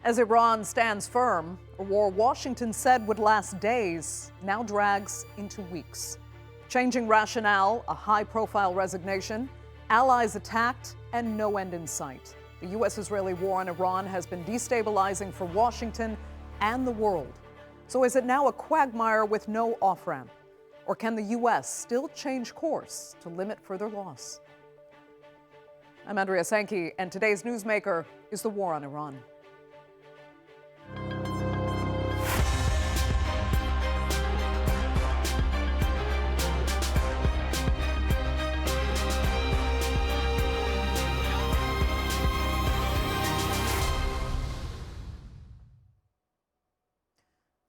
As Iran stands firm, a war Washington said would last days now drags into weeks. Changing rationale, a high-profile resignation, allies attacked, and no end in sight. The U.S.-Israeli war on Iran has been destabilizing for Washington and the world. So is it now a quagmire with no off-ramp? Or can the U.S. still change course to limit further loss? I'm Andrea Sankey, and today's newsmaker is the war on Iran.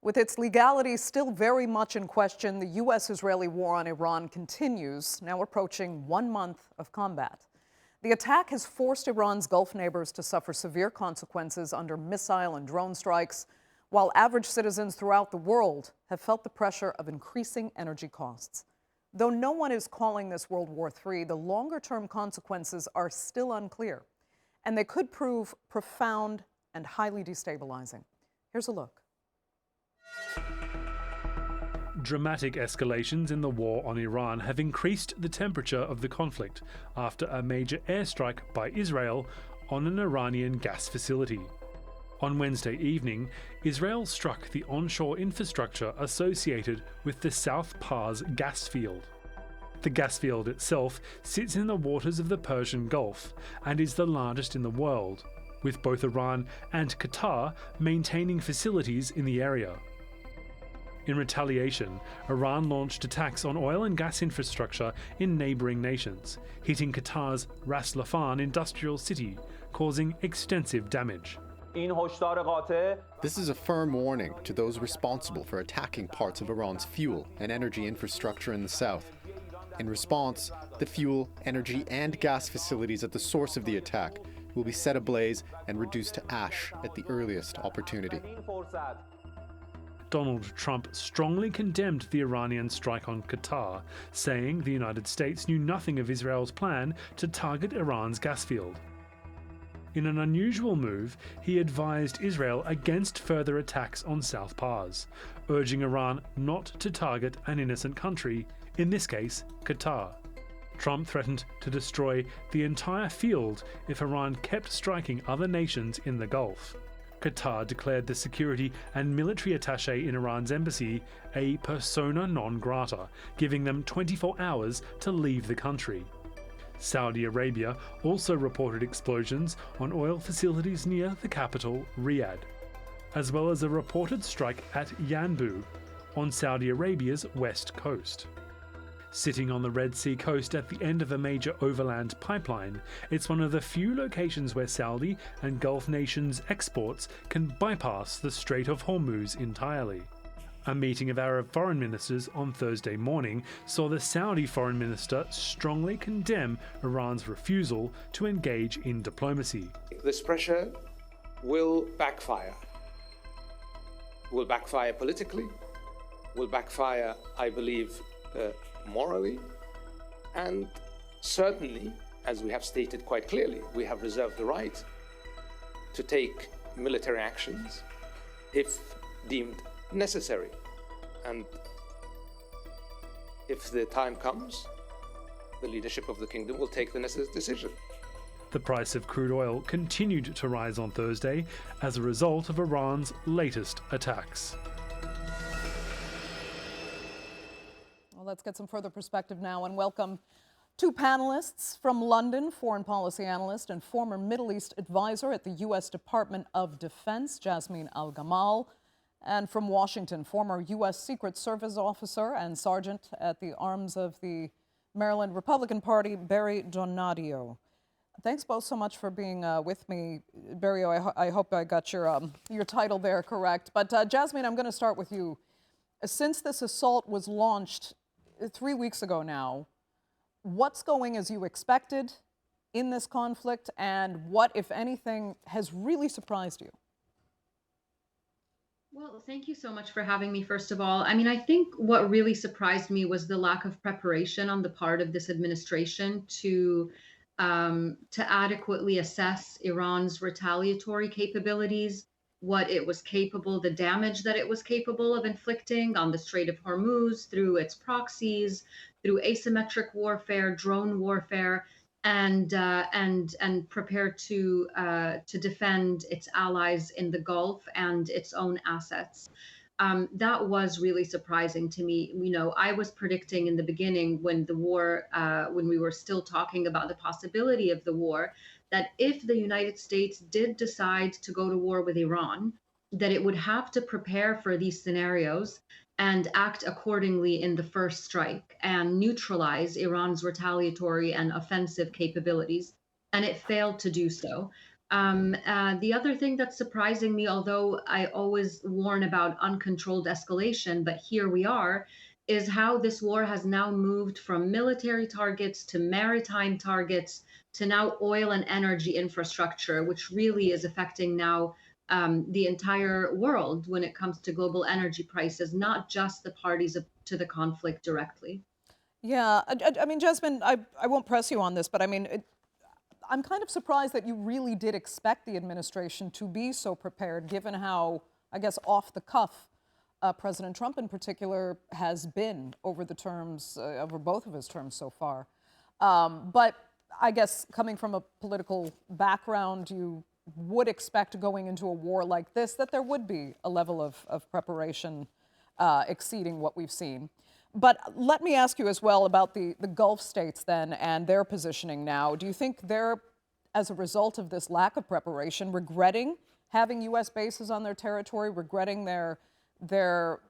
With its legality still very much in question, the U.S.-Israeli war on Iran continues, now approaching 1 month of combat. The attack has forced Iran's Gulf neighbors to suffer severe consequences under missile and drone strikes, while average citizens throughout the world have felt the pressure of increasing energy costs. Though no one is calling this World War III, the longer-term consequences are still unclear, and they could prove profound and highly destabilizing. Here's a look. Dramatic escalations in the war on Iran have increased the temperature of the conflict after a major airstrike by Israel on an Iranian gas facility. On Wednesday evening, Israel struck the onshore infrastructure associated with the South Pars gas field. The gas field itself sits in the waters of the Persian Gulf and is the largest in the world, with both Iran and Qatar maintaining facilities in the area. In retaliation, Iran launched attacks on oil and gas infrastructure in neighbouring nations, hitting Qatar's Ras Laffan industrial city, causing extensive damage. This is a firm warning to those responsible for attacking parts of Iran's fuel and energy infrastructure in the south. In response, the fuel, energy and gas facilities at the source of the attack will be set ablaze and reduced to ash at the earliest opportunity. Donald Trump strongly condemned the Iranian strike on Qatar, saying the United States knew nothing of Israel's plan to target Iran's gas field. In an unusual move, he advised Israel against further attacks on South Pars, urging Iran not to target an innocent country, in this case, Qatar. Trump threatened to destroy the entire field if Iran kept striking other nations in the Gulf. Qatar declared the security and military attaché in Iran's embassy a persona non grata, giving them 24 hours to leave the country. Saudi Arabia also reported explosions on oil facilities near the capital, Riyadh, as well as a reported strike at Yanbu on Saudi Arabia's west coast. Sitting on the Red Sea coast at the end of a major overland pipeline, it's one of the few locations where Saudi and Gulf nations' exports can bypass the Strait of Hormuz entirely. A meeting of Arab foreign ministers on Thursday morning saw the Saudi foreign minister strongly condemn Iran's refusal to engage in diplomacy. This pressure will backfire. Will backfire politically, will backfire, I believe, morally, and certainly, as we have stated quite clearly, we have reserved the right to take military actions if deemed necessary. And if the time comes, the leadership of the kingdom will take the necessary decision. The price of crude oil continued to rise on Thursday as a result of Iran's latest attacks. Let's get some further perspective now and welcome two panelists from London, foreign policy analyst and former Middle East advisor at the U.S. Department of Defense, Jasmine Al-Gamal, and from Washington, former U.S. Secret Service officer and sergeant at the arms of the Maryland Republican Party, Barry Donadio. Thanks both so much for being with me. Barry, I hope I got your title there correct. But Jasmine, I'm going to start with you. Since this assault was launched 3 weeks ago now, what's going as you expected in this conflict, and what, if anything, has really surprised you? Well, thank you so much for having me, first of all. I mean, I think what really surprised me was the lack of preparation on the part of this administration to adequately assess Iran's retaliatory capabilities what it was capable, the damage that it was capable of inflicting on the Strait of Hormuz through its proxies, through asymmetric warfare, drone warfare, and prepare to defend its allies in the Gulf and its own assets. That was really surprising to me. You know, I was predicting in the beginning when the war, when we were still talking about the possibility of the war, that if the United States did decide to go to war with Iran, that it would have to prepare for these scenarios and act accordingly in the first strike and neutralize Iran's retaliatory and offensive capabilities. And it failed to do so. The other thing that's surprising me, although I always warn about uncontrolled escalation, but here we are, is how this war has now moved from military targets to maritime targets to now oil and energy infrastructure, which really is affecting now the entire world when it comes to global energy prices, not just the parties to the conflict directly. Yeah, I mean, Jasmine, I won't press you on this, but I mean, I'm kind of surprised that you really did expect the administration to be so prepared, given how, I guess, off the cuff President Trump in particular has been over the terms, over both of his terms so far. But I guess coming from a political background, you would expect going into a war like this that there would be a level of preparation exceeding what we've seen. But let me ask you as well about the Gulf states then and their positioning now. Do you think they're, as a result of this lack of preparation, regretting having U.S. bases on their territory, regretting their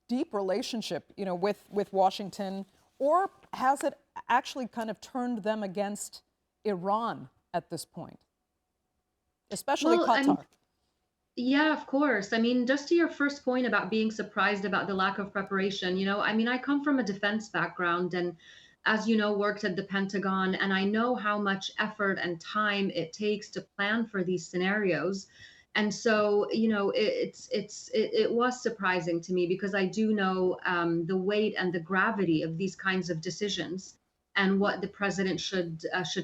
deep relationship, you know, with Washington, or has it actually kind of turned them against Iran at this point, especially Qatar? Yeah, of course. I mean, just to your first point about being surprised about the lack of preparation, you know, I mean, I come from a defense background and, as you know, worked at the Pentagon, and I know how much effort and time it takes to plan for these scenarios. And so, you know, it was surprising to me because I do know the weight and the gravity of these kinds of decisions and what the president should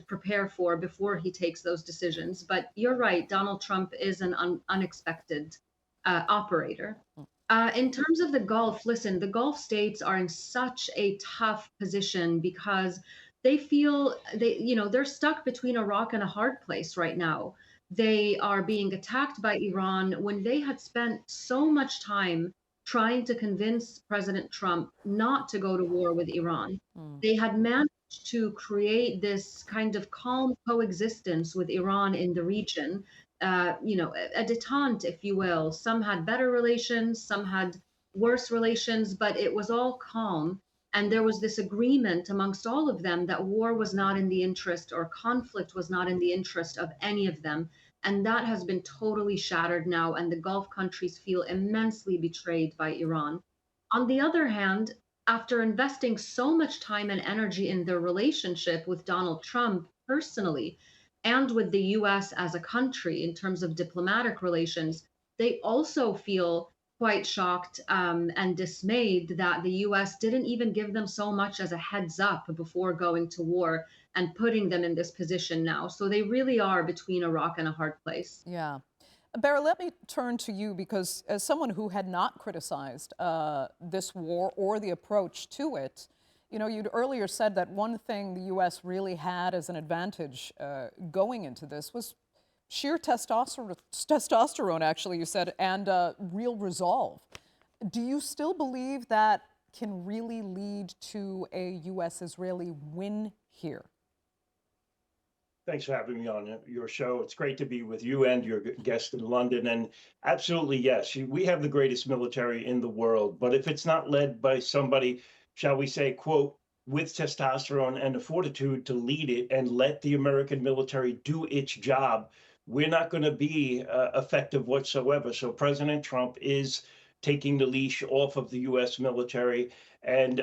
prepare for before he takes those decisions. But you're right, Donald Trump is an unexpected operator. In terms of the Gulf, listen, the Gulf states are in such a tough position because they feel they're stuck between a rock and a hard place right now. They are being attacked by Iran when they had spent so much time trying to convince President Trump not to go to war with Iran. They had managed to create this kind of calm coexistence with Iran in the region, a detente, if you will. Some had better relations, some had worse relations, but it was all calm. And there was this agreement amongst all of them that war was not in the interest or conflict was not in the interest of any of them. And that has been totally shattered now, and the Gulf countries feel immensely betrayed by Iran. On the other hand, after investing so much time and energy in their relationship with Donald Trump personally and with the US as a country in terms of diplomatic relations, they also feel quite shocked and dismayed that the US didn't even give them so much as a heads up before going to war and putting them in this position now. So they really are between a rock and a hard place. Yeah. Beryl, let me turn to you because as someone who had not criticized this war or the approach to it, you know, you'd earlier said that one thing the U.S. really had as an advantage going into this was sheer testosterone, actually, you said, and real resolve. Do you still believe that can really lead to a U.S.-Israeli win here? Thanks for having me on your show. It's great to be with you and your guest in London. And absolutely, yes, we have the greatest military in the world. But if it's not led by somebody, shall we say, quote, with testosterone and the fortitude to lead it and let the American military do its job, we're not going to be effective whatsoever. So President Trump is taking the leash off of the U.S. military. And,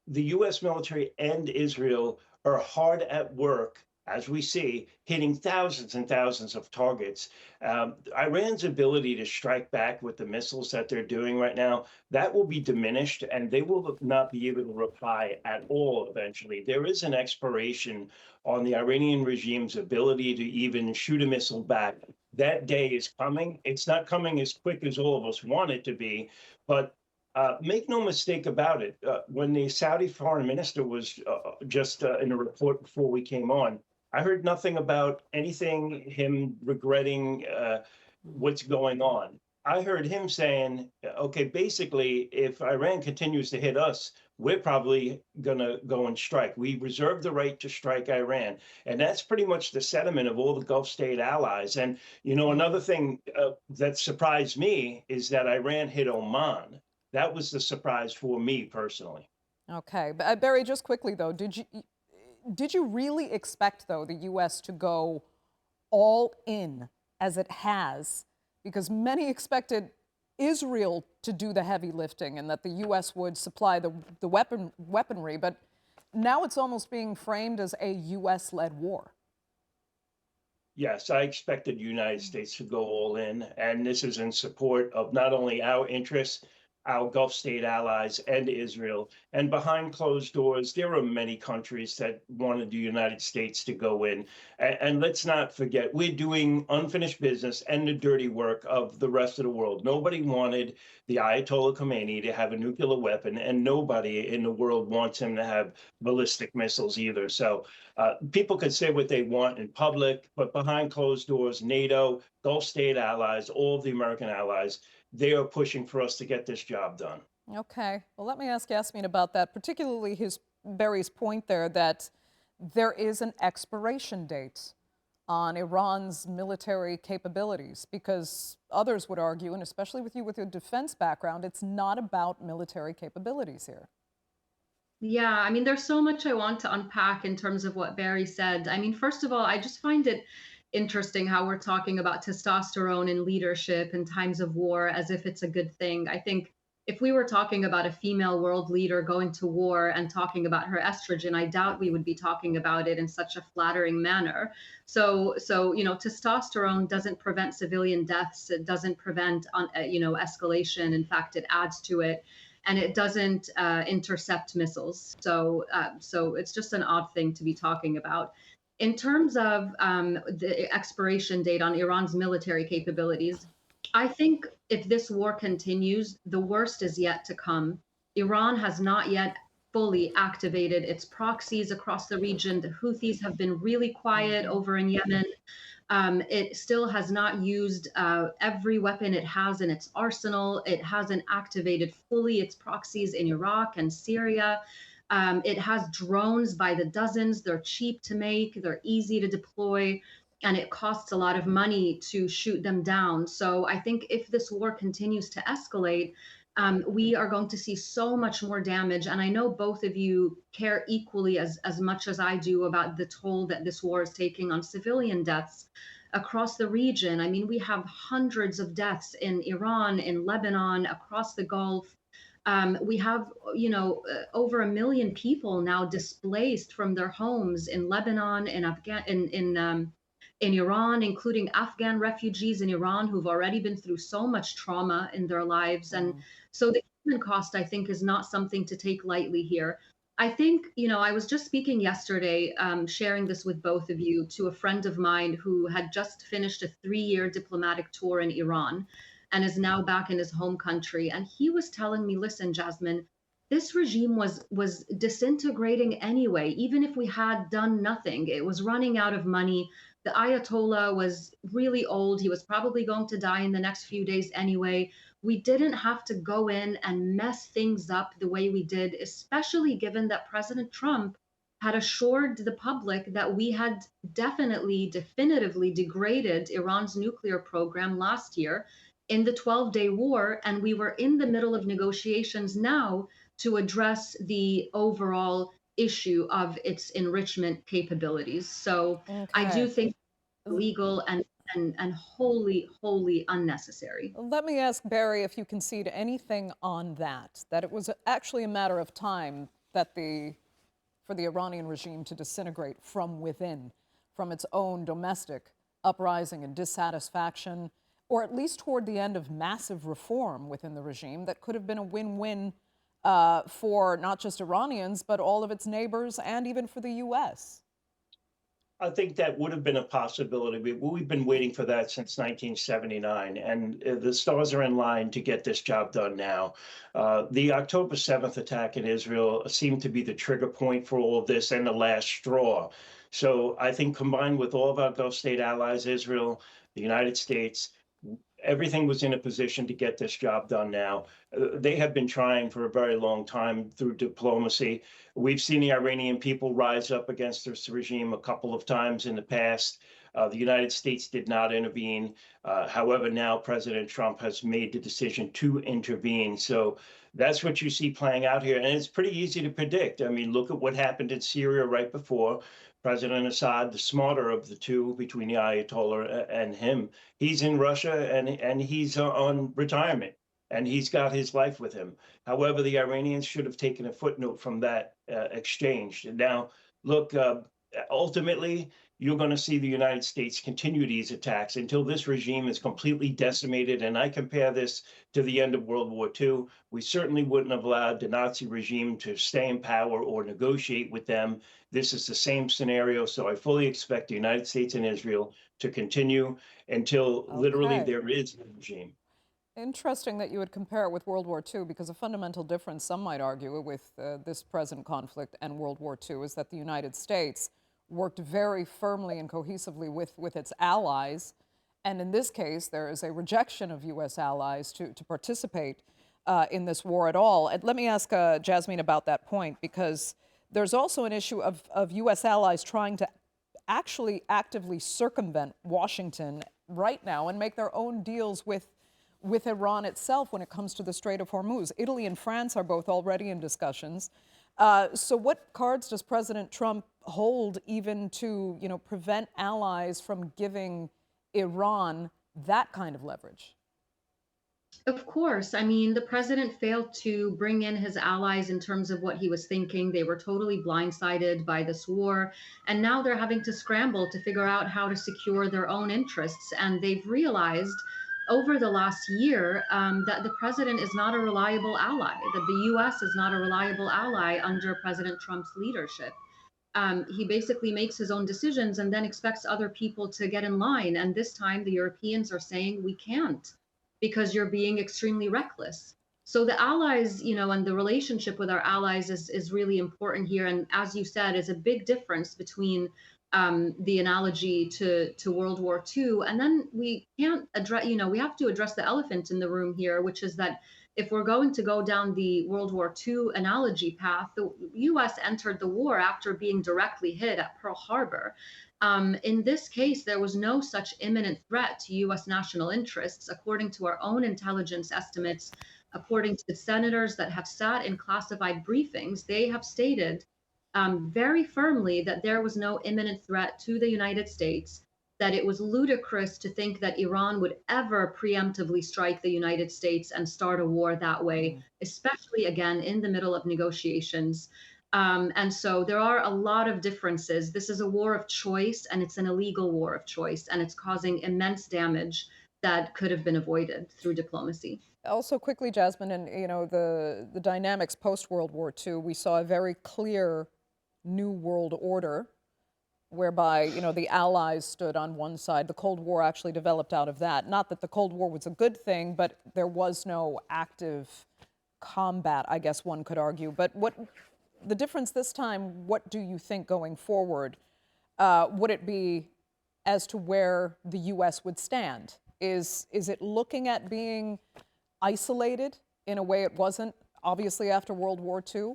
the U.S. military and Israel are hard at work, as we see, hitting thousands and thousands of targets. Iran's ability to strike back with the missiles that they're doing right now, that will be diminished, and they will not be able to reply at all eventually. There is an expiration on the Iranian regime's ability to even shoot a missile back. that day is coming. It's not coming as quick as all of us want it to be, but make no mistake about it. When the Saudi foreign minister was just in a report before we came on, I heard nothing about anything, him regretting what's going on. I heard him saying, okay, basically, if Iran continues to hit us, we're probably going to go and strike. We reserve the right to strike Iran. And that's pretty much the sentiment of all the Gulf state allies. And, you know, another thing that surprised me is that Iran hit Oman. That was the surprise for me personally. Okay. Barry, just quickly, though, did you really expect, though, the U.S. to go all in as it has? Because many expected Israel to do the heavy lifting and that the U.S. would supply the weaponry, but now it's almost being framed as a U.S.-led war. Yes, I expected the United States to go all in, and this is in support of not only our interests, our Gulf state allies, and Israel. And behind closed doors, there are many countries that wanted the United States to go in. And let's not forget, we're doing unfinished business and the dirty work of the rest of the world. Nobody wanted the Ayatollah Khomeini to have a nuclear weapon, and nobody in the world wants him to have ballistic missiles either. So people can say what they want in public, but behind closed doors, NATO, Gulf state allies, all of the American allies, they are pushing for us to get this job done. Okay. Well, let me ask Yasmin about that, particularly Barry's point there that there is an expiration date on Iran's military capabilities, because others would argue, and especially with you with your defense background, it's not about military capabilities here. Yeah, I mean, there's so much I want to unpack in terms of what Barry said. I mean, first of all, I just find it interesting how we're talking about testosterone in leadership in times of war as if it's a good thing. I think if we were talking about a female world leader going to war and talking about her estrogen, I doubt we would be talking about it in such a flattering manner. So you know, testosterone doesn't prevent civilian deaths. It doesn't prevent, escalation. In fact, it adds to it. And it doesn't intercept missiles. So it's just an odd thing to be talking about. In terms of the expiration date on Iran's military capabilities, I think if this war continues, the worst is yet to come. Iran has not yet fully activated its proxies across the region. The Houthis have been really quiet over in Yemen. It still has not used every weapon it has in its arsenal. It hasn't activated fully its proxies in Iraq and Syria. It has drones by the dozens. They're cheap to make, they're easy to deploy, and it costs a lot of money to shoot them down. So I think if this war continues to escalate, we are going to see so much more damage. And I know both of you care equally as much as I do about the toll that this war is taking on civilian deaths across the region. I mean, we have hundreds of deaths in Iran, in Lebanon, across the Gulf. We have, over 1 million people now displaced from their homes in Lebanon, in Iran, including Afghan refugees in Iran who've already been through so much trauma in their lives. And so the human cost, I think, is not something to take lightly here. I think, I was just speaking yesterday, sharing this with both of you, to a friend of mine who had just finished a 3-year diplomatic tour in Iran and is now back in his home country. And he was telling me, listen, Jasmine, this regime was disintegrating anyway, even if we had done nothing. It was running out of money. The Ayatollah was really old. He was probably going to die in the next few days anyway. We didn't have to go in and mess things up the way we did, especially given that President Trump had assured the public that we had definitively degraded Iran's nuclear program last year in the 12-day war, and we were in the middle of negotiations now to address the overall issue of its enrichment capabilities. So I do think illegal and wholly unnecessary. Let me ask Barry if you concede anything on that it was actually a matter of time that for the Iranian regime to disintegrate from within, from its own domestic uprising and dissatisfaction, or at least toward the end of massive reform within the regime that could have been a win-win for not just Iranians, but all of its neighbors and even for the U.S. I think that would have been a possibility. We've been waiting for that since 1979, and the stars are in line to get this job done now. The October 7th attack in Israel seemed to be the trigger point for all of this and the last straw. So I think combined with all of our Gulf state allies, Israel, the United States, everything was in a position to get this job done now. They have been trying for a very long time through diplomacy. We've seen the Iranian people rise up against this regime a couple of times in the past. The United States did not intervene. However, now President Trump has made the decision to intervene. So that's what you see playing out here. And it's pretty easy to predict. I mean, look at what happened in Syria right before. President Assad, the smarter of the two between the Ayatollah and him, he's in Russia and he's on retirement and he's got his life with him. However, the Iranians should have taken a footnote from that exchange. Now, look, ultimately, you're going to see the United States continue these attacks until this regime is completely decimated. And I compare this to the end of World War II. We certainly wouldn't have allowed the Nazi regime to stay in power or negotiate with them. This is the same scenario. So I fully expect the United States and Israel to continue until literally there is a regime. Interesting that you would compare it with World War II, because a fundamental difference, some might argue, with this present conflict and World War II is that the United States worked very firmly and cohesively with its allies. And in this case, there is a rejection of U.S. allies to participate in this war at all. And let me ask Jasmine about that point, because there's also an issue of U.S. allies trying to actually actively circumvent Washington right now and make their own deals with Iran itself when it comes to the Strait of Hormuz. Italy and France are both already in discussions. So what cards does President Trump hold even to, prevent allies from giving Iran that kind of leverage? Of course. I mean, the president failed to bring in his allies in terms of what he was thinking. They were totally blindsided by this war. And now they're having to scramble to figure out how to secure their own interests. And they've realized over the last year that the president is not a reliable ally, that the U.S. is not a reliable ally under President Trump's leadership. He basically makes his own decisions and then expects other people to get in line. And this time the Europeans are saying, we can't, because you're being extremely reckless. So the allies, and the relationship with our allies is really important here. And as you said, is a big difference between the analogy to World War II. And then we can't address, we have to address the elephant in the room here, which is that if we're going to go down the World War II analogy path, the U.S. entered the war after being directly hit at Pearl Harbor. In this case, there was no such imminent threat to U.S. national interests, according to our own intelligence estimates. According to the senators that have sat in classified briefings, they have stated very firmly that there was no imminent threat to the United States, that it was ludicrous to think that Iran would ever preemptively strike the United States and start a war that way, especially, again, in the middle of negotiations. And so there are a lot of differences. This is a war of choice, and it's an illegal war of choice, and it's causing immense damage that could have been avoided through diplomacy. Also, quickly, Jasmine, and the dynamics post-World War II, we saw a very clear new world order whereby, the Allies stood on one side. The Cold War actually developed out of that. Not that the Cold War was a good thing, but there was no active combat, I guess one could argue. But what the difference this time, what do you think going forward? Would it be as to where the U.S. would stand? Is it looking at being isolated in a way it wasn't, obviously, after World War II?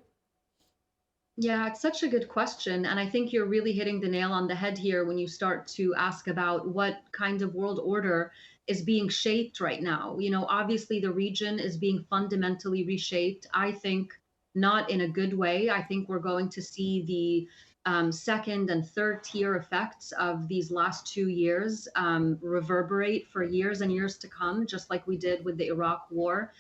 Yeah, it's such a good question. And I think you're really hitting the nail on the head here when you start to ask about what kind of world order is being shaped right now. Obviously, the region is being fundamentally reshaped. I think not in a good way. I think we're going to see the second and third tier effects of these last 2 years reverberate for years and years to come, just like we did with the Iraq War.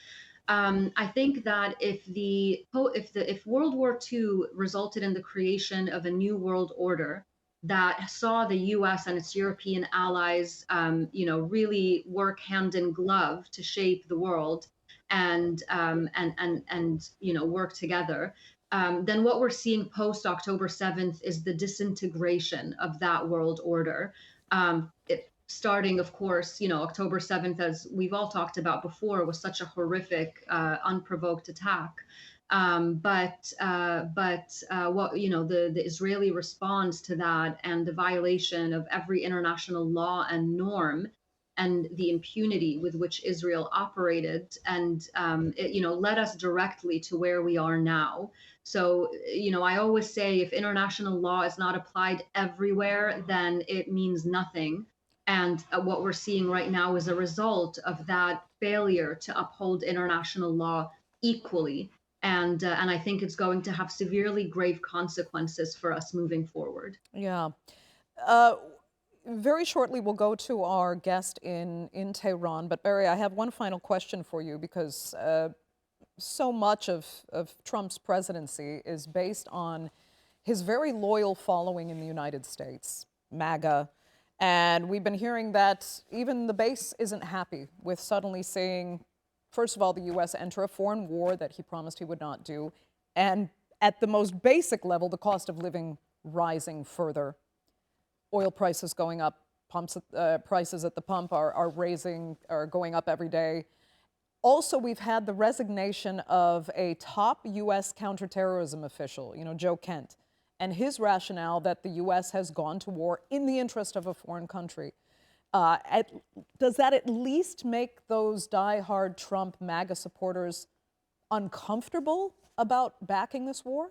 I think that if World War II resulted in the creation of a new world order that saw the U.S. and its European allies, really work hand in glove to shape the world and work together, then what we're seeing post October 7th is the disintegration of that world order. Starting, of course, October 7th, as we've all talked about before, was such a horrific, unprovoked attack. But what the Israeli response to that and the violation of every international law and norm and the impunity with which Israel operated and it led us directly to where we are now. So I always say if international law is not applied everywhere, then it means nothing. And what we're seeing right now is a result of that failure to uphold international law equally. And I think it's going to have severely grave consequences for us moving forward. Yeah. Very shortly, we'll go to our guest in Tehran. But Barry, I have one final question for you because so much of Trump's presidency is based on his very loyal following in the United States, MAGA. And we've been hearing that even the base isn't happy with suddenly seeing, first of all, the U.S. enter a foreign war that he promised he would not do. And at the most basic level, the cost of living rising further. Oil prices going up, prices at the pump are going up every day. Also, we've had the resignation of a top U.S. counterterrorism official, Joe Kent, and his rationale that the U.S. has gone to war in the interest of a foreign country. Does that at least make those diehard Trump MAGA supporters uncomfortable about backing this war?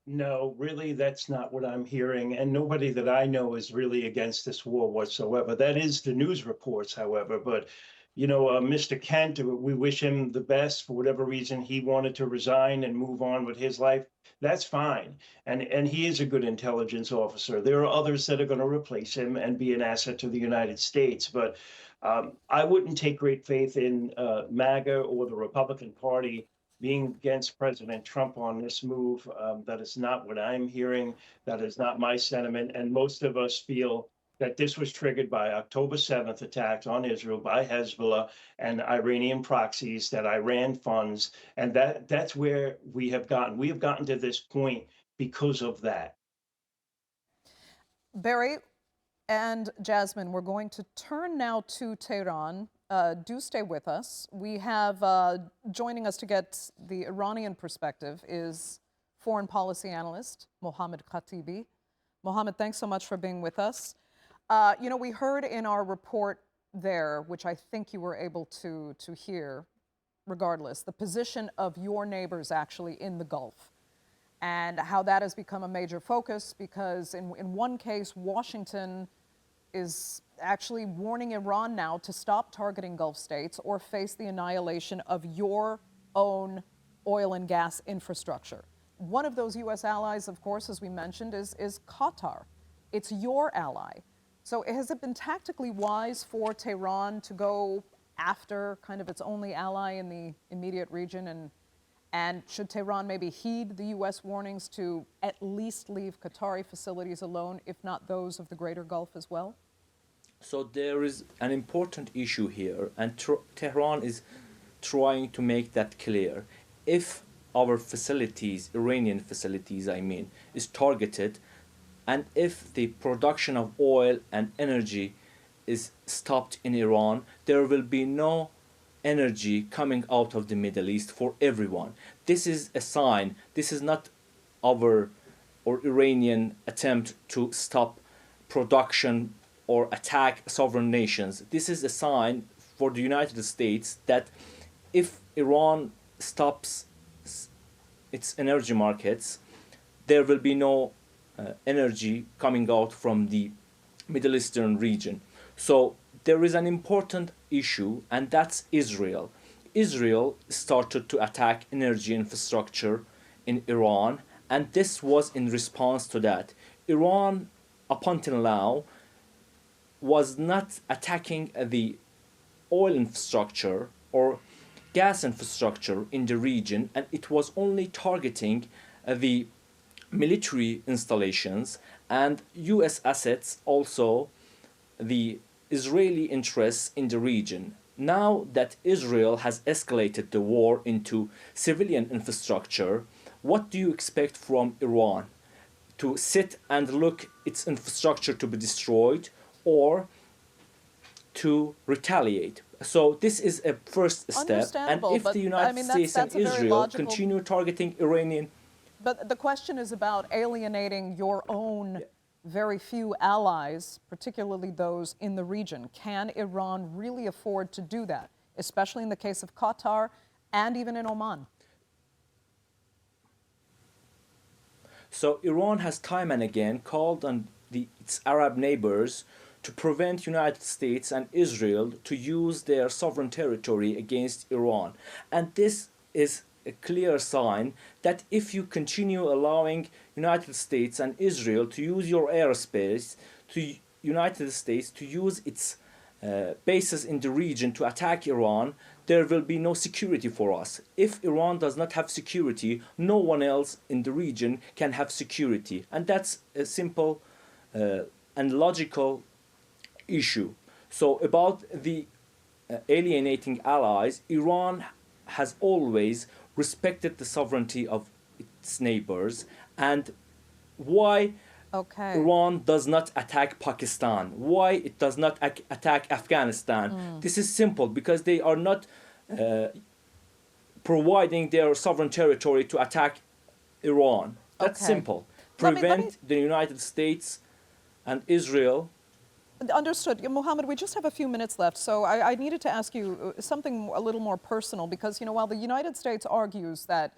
No, really, that's not what I'm hearing. And nobody that I know is really against this war whatsoever. That is the news reports, however. But, Mr. Kent, we wish him the best. For whatever reason he wanted to resign and move on with his life. That's fine. And he is a good intelligence officer. There are others that are going to replace him and be an asset to the United States. But I wouldn't take great faith in MAGA or the Republican Party being against President Trump on this move. That is not what I'm hearing. That is not my sentiment. And most of us feel that this was triggered by October 7th attacks on Israel by Hezbollah and Iranian proxies that Iran funds. And that's where we have gotten. We have gotten to this point because of that. Barry and Jasmine, we're going to turn now to Tehran. Do stay with us. We have joining us to get the Iranian perspective is foreign policy analyst Mohammad Khatibi. Mohammad, thanks so much for being with us. We heard in our report there, which I think you were able to hear, regardless, the position of your neighbors actually in the Gulf and how that has become a major focus because in one case, Washington is actually warning Iran now to stop targeting Gulf states or face the annihilation of your own oil and gas infrastructure. One of those U.S. allies, of course, as we mentioned, is Qatar. It's your ally. So has it been tactically wise for Tehran to go after kind of its only ally in the immediate region? And should Tehran maybe heed the U.S. warnings to at least leave Qatari facilities alone, if not those of the greater Gulf as well? So there is an important issue here, and Tehran is trying to make that clear. If our facilities, Iranian facilities, is targeted, and if the production of oil and energy is stopped in Iran, there will be no energy coming out of the Middle East for everyone. This is a sign. This is not our or Iranian attempt to stop production or attack sovereign nations. This is a sign for the United States that if Iran stops its energy markets, there will be no energy coming out from the Middle Eastern region. So there is an important issue, and that's Israel. Israel started to attack energy infrastructure in Iran, and this was in response to that. Iran, up until now, was not attacking the oil infrastructure or gas infrastructure in the region, and it was only targeting the military installations and US assets, also the Israeli interests in the region. now that Israel has escalated the war into civilian infrastructure, what do you expect from Iran? To sit and look its infrastructure to be destroyed, or to retaliate? So this is a first step. And Understandable, if but, the United I mean, States that's and a very Israel logical- continue targeting Iranian... But the question is about alienating your own very few allies, particularly those in the region. Can Iran really afford to do that, especially in the case of Qatar and even in Oman? So Iran has time and again called on its Arab neighbors to prevent United States and Israel to use their sovereign territory against Iran. And this is a clear sign that if you continue allowing United States and Israel to use your airspace, to United States to use its bases in the region to attack Iran, there will be no security for us. If Iran does not have security, no one else in the region can have security. And that's a simple and logical issue. So about the alienating allies, Iran has always respected the sovereignty of its neighbors. And why Iran does not attack Pakistan, why it does not attack Afghanistan? This is simple, because they are not providing their sovereign territory to attack Iran. That's simple. Prevent the United States and Israel. Understood. Mohammed, we just have a few minutes left, so I needed to ask you something a little more personal, because, while the United States argues that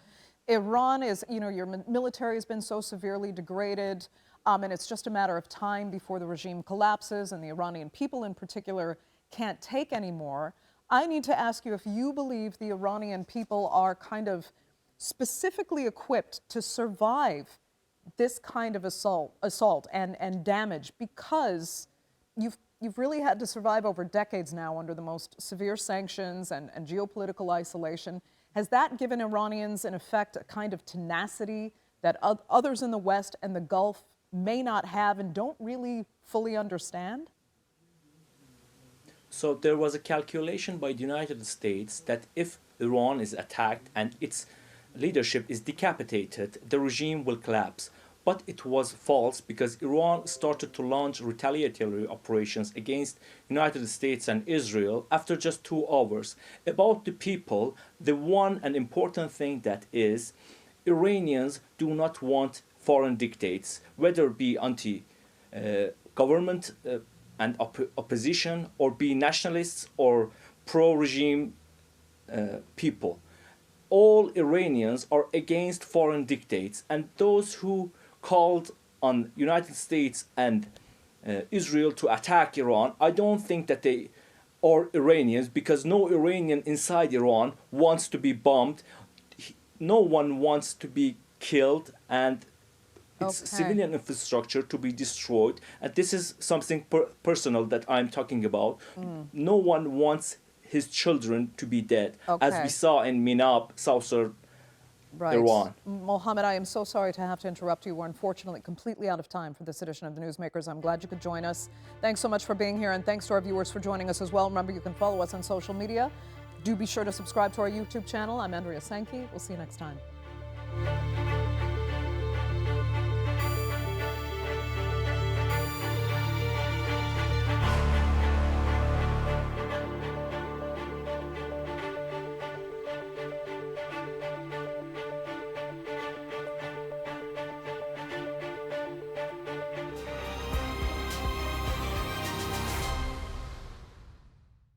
Iran is, your military has been so severely degraded, and it's just a matter of time before the regime collapses, and the Iranian people in particular can't take anymore, I need to ask you if you believe the Iranian people are kind of specifically equipped to survive this kind of assault and damage, because you've really had to survive over decades now under the most severe sanctions and geopolitical isolation. Has that given Iranians, in effect, a kind of tenacity that others in the West and the Gulf may not have and don't really fully understand? So there was a calculation by the United States that if Iran is attacked and its leadership is decapitated, the regime will collapse. But it was false, because Iran started to launch retaliatory operations against United States and Israel after just 2 hours. About the people, the one and important thing that is, Iranians do not want foreign dictates, whether it be anti-government and opposition, or be nationalists or pro-regime people. All Iranians are against foreign dictates, and those who called on United States and Israel to attack Iran, I don't think that they are Iranians, because no Iranian inside Iran wants to be bombed. No one wants to be killed and its civilian infrastructure to be destroyed. And this is something personal that I'm talking about. No one wants his children to be dead, as we saw in Minab, southern Iran. Mohammed, I am so sorry to have to interrupt you. We're unfortunately completely out of time for this edition of the Newsmakers. I'm glad you could join us. Thanks so much for being here, and thanks to our viewers for joining us as well. Remember, you can follow us on social media. Do be sure to subscribe to our YouTube channel. I'm Andrea Sankey. We'll see you next time.